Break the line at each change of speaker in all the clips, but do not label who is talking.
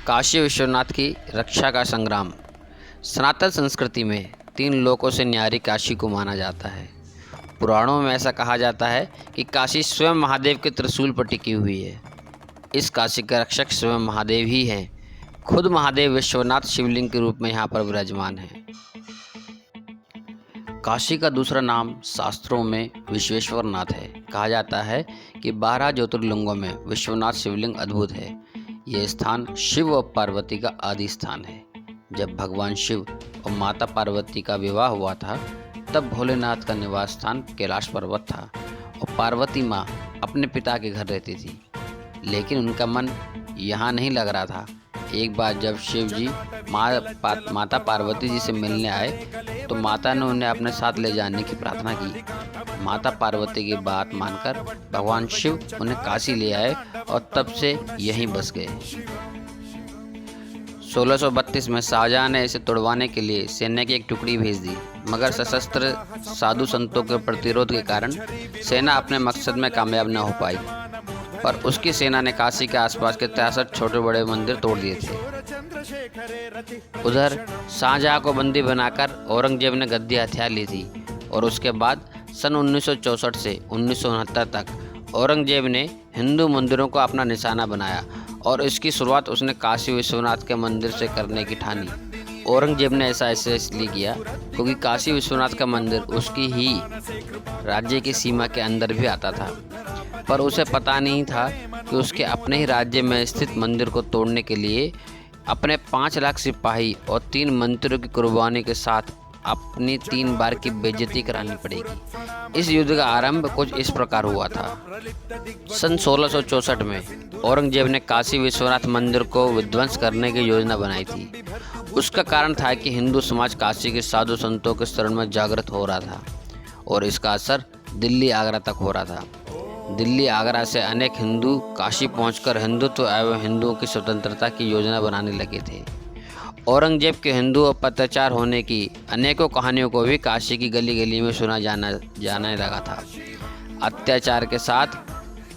काशी विश्वनाथ की रक्षा का संग्राम। सनातन संस्कृति में तीन लोकों से न्यारी काशी को माना जाता है। पुराणों में ऐसा कहा जाता है कि काशी स्वयं महादेव के त्रिशूल पर टिकी हुई है। इस काशी के रक्षक स्वयं महादेव ही हैं। खुद महादेव विश्वनाथ शिवलिंग के रूप में यहाँ पर विराजमान हैं। काशी का दूसरा नाम शास्त्रों में विश्वेश्वर नाथ है। कहा जाता है कि 12 ज्योतिर्लिंगों में विश्वनाथ शिवलिंग अद्भुत है। यह स्थान शिव और पार्वती का आदि स्थान है। जब भगवान शिव और माता पार्वती का विवाह हुआ था, तब भोलेनाथ का निवास स्थान कैलाश पर्वत था और पार्वती माँ अपने पिता के घर रहती थी। लेकिन उनका मन यहाँ नहीं लग रहा था। एक बार जब शिव जी माता पार्वती जी से मिलने आए, तो माता ने उन्हें अपने साथ ले जाने की प्रार्थना की। माता पार्वती की बात मानकर भगवान शिव उन्हें काशी ले आए और तब से यहीं बस गए। 1632 में शाहजहां ने इसे तोड़वाने के लिए सेना की एक टुकड़ी भेज दी, मगर सशस्त्र साधु संतों के प्रतिरोध के कारण सेना अपने मकसद में कामयाब न हो पाई। पर उसकी सेना ने काशी के आसपास के 63 छोटे बड़े मंदिर तोड़ दिए थे। उधर शाहजहां को बंदी बनाकर औरंगजेब ने गद्दी हथियार ली थी और उसके बाद सन 1964 से 1969 तक औरंगजेब ने हिंदू मंदिरों को अपना निशाना बनाया और इसकी शुरुआत उसने काशी विश्वनाथ के मंदिर से करने की ठानी। औरंगजेब ने ऐसा इसलिए किया क्योंकि काशी विश्वनाथ का मंदिर उसकी ही राज्य की सीमा के अंदर भी आता था, पर उसे पता नहीं था कि उसके अपने ही राज्य में स्थित मंदिर को तोड़ने के लिए अपने 5 लाख सिपाही और 3 मंत्रियों की कुर्बानी के साथ अपनी 3 बार की बेइज्जती करानी पड़ेगी। इस युद्ध का आरंभ कुछ इस प्रकार हुआ था। सन 1664 में औरंगजेब ने काशी विश्वनाथ मंदिर को विध्वंस करने की योजना बनाई थी। उसका कारण था कि हिंदू समाज काशी के साधु संतों के शरण में जागृत हो रहा था और इसका असर दिल्ली आगरा तक हो रहा था। दिल्ली आगरा से अनेक हिंदू काशी पहुंचकर हिंदुत्व एवं हिंदुओं की स्वतंत्रता की योजना बनाने लगे थे। औरंगजेब के हिंदुओं पर अत्याचार होने की अनेकों कहानियों को भी काशी की गली गली में सुना जाने लगा था। अत्याचार के साथ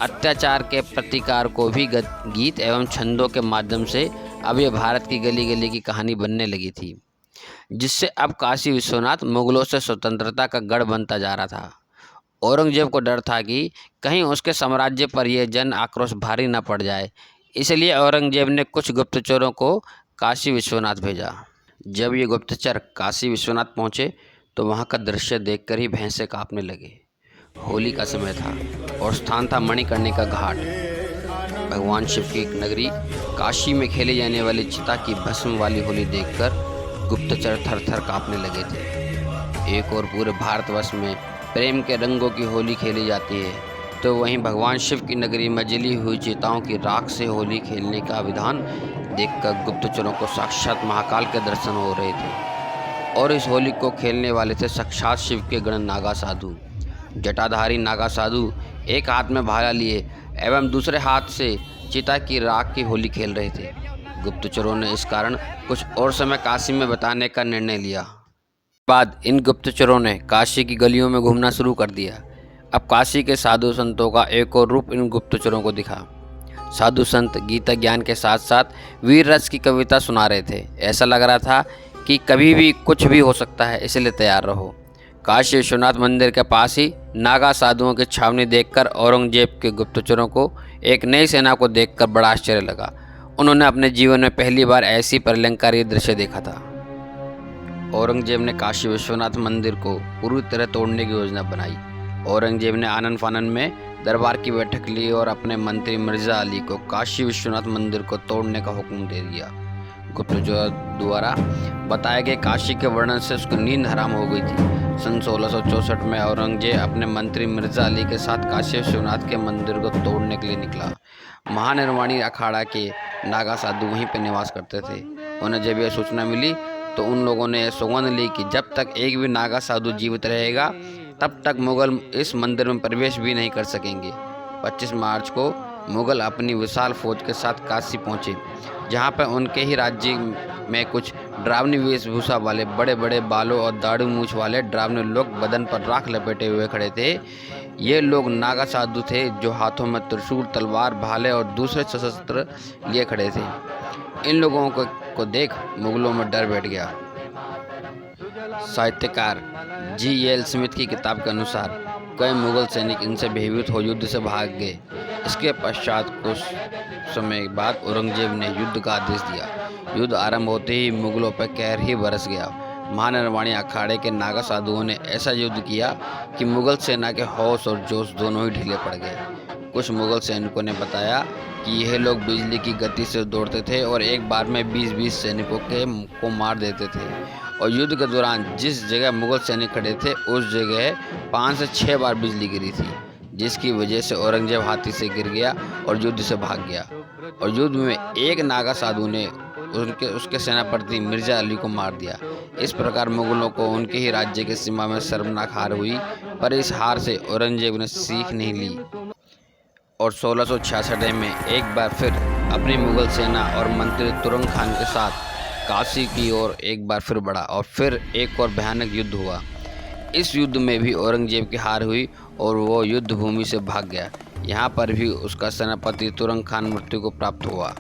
अत्याचार के प्रतिकार को भी गीत एवं छंदों के माध्यम से अब यह भारत की गली गली की कहानी बनने लगी थी, जिससे अब काशी विश्वनाथ मुगलों से स्वतंत्रता का गढ़ बनता जा रहा था। औरंगजेब को डर था कि कहीं उसके साम्राज्य पर यह जन आक्रोश भारी न पड़ जाए, इसलिए औरंगजेब ने कुछ गुप्तचरों को काशी विश्वनाथ भेजा। जब ये गुप्तचर काशी विश्वनाथ पहुँचे तो वहाँ का दृश्य देखकर ही भैंसे काँपने लगे। होली का समय था और स्थान था मणिकर्णिका घाट। भगवान शिव की एक नगरी काशी में खेले जाने वाली चिता की भस्म वाली होली देखकर गुप्तचर थर थर काँपने लगे थे। एक और पूरे भारतवर्ष में प्रेम के रंगों की होली खेली जाती है, तो वहीं भगवान शिव की नगरी में जली हुई चिताओं की राख से होली खेलने का विधान देखकर गुप्तचरों को साक्षात महाकाल के दर्शन हो रहे थे। और इस होली को खेलने वाले थे साक्षात शिव के गण नागा साधु। जटाधारी नागा साधु एक हाथ में भाला लिए एवं दूसरे हाथ से चिता की राख की होली खेल रहे थे। गुप्तचरों ने इस कारण कुछ और समय काशी में बिताने का निर्णय लिया। बाद इन गुप्तचरों ने काशी की गलियों में घूमना शुरू कर दिया। अब काशी के साधु संतों का एक और रूप इन गुप्तचरों को दिखा। साधु संत गीता ज्ञान के साथ साथ वीर रस की कविता सुना रहे थे। ऐसा लग रहा था कि कभी भी कुछ भी हो सकता है, इसलिए तैयार रहो। काशी विश्वनाथ मंदिर के पास ही नागा साधुओं की छावनी देखकर औरंगजेब के गुप्तचरों को एक नई सेना को देखकर बड़ा आश्चर्य लगा। उन्होंने अपने जीवन में पहली बार ऐसी प्रलंकारी दृश्य देखा था। औरंगजेब ने काशी विश्वनाथ मंदिर को पूरी तरह तोड़ने की योजना बनाई। औरंगजेब ने आनन फानन में दरबार की बैठक ली और अपने मंत्री मिर्जा अली को काशी विश्वनाथ मंदिर को तोड़ने का हुक्म दे दिया। गुप्तचर द्वारा बताए गए काशी के वर्णन से उसकी नींद हराम हो गई थी। सन 1664 में औरंगजेब अपने मंत्री मिर्जा अली के साथ काशी विश्वनाथ के मंदिर को तोड़ने के लिए निकला। महानिर्वाणी अखाड़ा के नागा साधु वहीं पर निवास करते थे। उन्हें जब यह सूचना मिली तो उन लोगों ने सौगंध ली कि जब तक एक भी नागा साधु जीवित रहेगा, तब तक मुगल इस मंदिर में प्रवेश भी नहीं कर सकेंगे। 25 मार्च को मुगल अपनी विशाल फौज के साथ काशी पहुंचे, जहां पर उनके ही राज्य में कुछ डरावनी वेशभूषा वाले बड़े बड़े बालों और दाढ़ी मूछ वाले डरावने लोग बदन पर राख लपेटे हुए खड़े थे। ये लोग नागा साधु थे जो हाथों में त्रिशूल, तलवार, भाले और दूसरे शस्त्र लिए खड़े थे। इन लोगों को देख मुगलों में डर बैठ गया। साहित्यकार G.L. स्मिथ की किताब के अनुसार कई मुगल सैनिक इनसे भयभीत हो युद्ध से भाग गए। इसके पश्चात कुछ समय बाद औरंगजेब ने युद्ध का आदेश दिया। युद्ध आरंभ होते ही मुगलों पर कहर ही बरस गया। महानिर्वाणी अखाड़े के नागा साधुओं ने ऐसा युद्ध किया कि मुगल सेना के हौस और जोश दोनों ही ढीले पड़ गए। कुछ मुगल सैनिकों ने बताया कि यह लोग बिजली की गति से दौड़ते थे और एक बार में 20-20 सैनिकों को मार देते थे, और युद्ध के दौरान जिस जगह मुगल सैनिक खड़े थे उस जगह 5 से 6 बार बिजली गिरी थी, जिसकी वजह से औरंगजेब हाथी से गिर गया और युद्ध से भाग गया। और युद्ध में एक नागा साधु ने उसके सेनापति मिर्जा अली को मार दिया। इस प्रकार मुगलों को उनके ही राज्य की सीमा में शर्मनाक हार हुई, पर इस हार से औरंगजेब ने सीख नहीं ली और 1666 में एक बार फिर अपनी मुगल सेना और मंत्री तुरंग खान के साथ काशी की ओर एक बार फिर बढ़ा और फिर एक और भयानक युद्ध हुआ। इस युद्ध में भी औरंगजेब की हार हुई और वो युद्ध भूमि से भाग गया। यहाँ पर भी उसका सेनापति तुरंग खान मृत्यु को प्राप्त हुआ।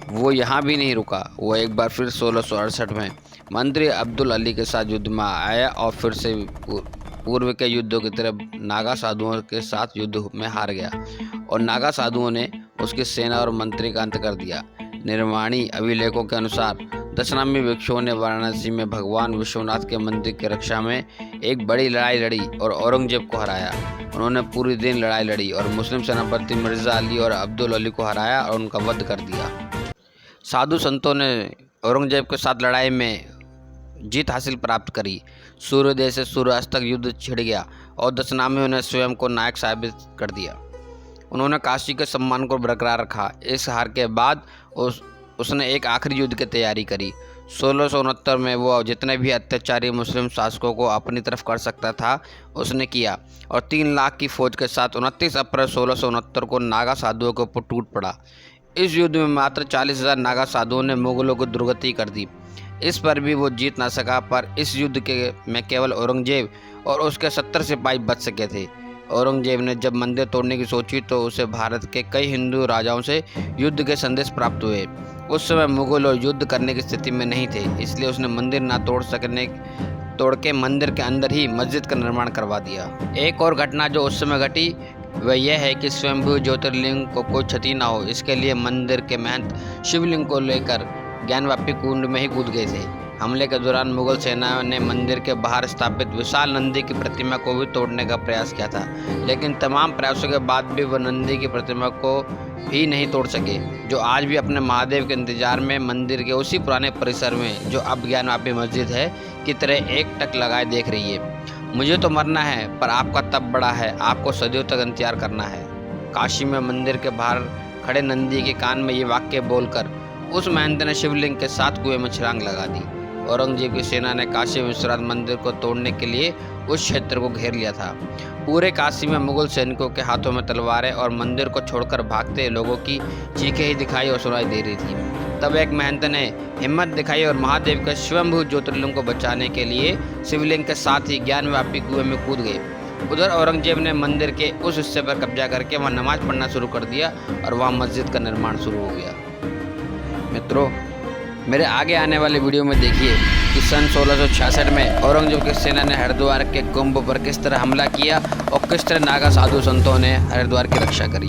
वो यहाँ भी नहीं रुका, वो एक बार फिर 1668 में मंत्री अब्दुल अली के साथ युद्ध में आया और फिर से पूर्व के युद्धों की तरह नागा साधुओं के साथ युद्ध में हार गया और नागा साधुओं ने उसकी सेना और मंत्री का अंत कर दिया। निर्माणी अभिलेखों के अनुसार दशनामी भिक्षुओं ने वाराणसी में भगवान विश्वनाथ के मंदिर की रक्षा में एक बड़ी लड़ाई लड़ी और औरंगजेब को हराया। उन्होंने पूरी दिन लड़ाई लड़ी और मुस्लिम सेनापति मिर्जा अली और अब्दुल अली को हराया और उनका वध कर दिया। साधु संतों ने औरंगजेब के साथ लड़ाई में जीत हासिल प्राप्त करी। सूर्योदय से सूर्यास्त तक युद्ध छिड़ गया और दशनामियों ने स्वयं को नायक साबित कर दिया। उन्होंने काशी के सम्मान को बरकरार रखा। इस हार के बाद उसने एक आखिरी युद्ध की तैयारी करी। 1669 में वो जितने भी अत्याचारी मुस्लिम शासकों को अपनी तरफ कर सकता था उसने किया और 3 लाख की फौज के साथ 29 अप्रैल 1669 को नागा साधुओं के ऊपर टूट पड़ा। इस युद्ध में मात्र 40,000 नागा साधुओं ने मुगलों को दुर्गति कर दी। इस पर भी वो जीत ना सका, पर इस युद्ध में केवल औरंगजेब और उसके 70 सिपाही बच सके थे। औरंगजेब ने जब मंदिर तोड़ने की सोची तो उसे भारत के कई हिंदू राजाओं से युद्ध के संदेश प्राप्त हुए। उस समय मुगल और युद्ध करने की स्थिति में नहीं थे, इसलिए उसने मंदिर ना तोड़ के मंदिर के अंदर ही मस्जिद का निर्माण करवा दिया। एक और घटना जो उस समय घटी वह यह है कि स्वयंभू ज्योतिर्लिंग को कोई क्षति ना हो, इसके लिए मंदिर के महंत शिवलिंग को लेकर ज्ञानवापी कुंड में ही कूद गए थे। हमले के दौरान मुगल सेना ने मंदिर के बाहर स्थापित विशाल नंदी की प्रतिमा को भी तोड़ने का प्रयास किया था, लेकिन तमाम प्रयासों के बाद भी वह नंदी की प्रतिमा को भी नहीं तोड़ सके, जो आज भी अपने महादेव के इंतजार में मंदिर के उसी पुराने परिसर में, जो अब ज्ञानवापी मस्जिद है, की तरह एक टक लगाए देख रही है। मुझे तो मरना है, पर आपका तब बड़ा है, आपको सदियों तक इंतजार करना है। काशी में मंदिर के बाहर खड़े नंदी के कान में ये वाक्य बोलकर उस महंत ने शिवलिंग के साथ कुएं में छलांग लगा दी। औरंगजेब की सेना ने काशी विश्वनाथ मंदिर को तोड़ने के लिए उस क्षेत्र को घेर लिया था। पूरे काशी में मुगल सैनिकों के हाथों में तलवारें और मंदिर को छोड़कर भागते लोगों की चीखें ही दिखाई और सुनाई दे रही थी। तब एक महंत ने हिम्मत दिखाई और महादेव के स्वयंभू ज्योतिर्लिंग को बचाने के लिए शिवलिंग के साथ ही ज्ञानवापी कुएं में कूद गए। उधर औरंगजेब ने मंदिर के उस हिस्से पर कब्जा करके वहां नमाज पढ़ना शुरू कर दिया और वहां मस्जिद का निर्माण शुरू हो गया। मित्रों, मेरे आगे आने वाले वीडियो में देखिए कि सन 1666 में औरंगजेब की सेना ने हरिद्वार के कुंभ पर किस तरह हमला किया और किस तरह नागा साधु संतों ने हरिद्वार की रक्षा करी।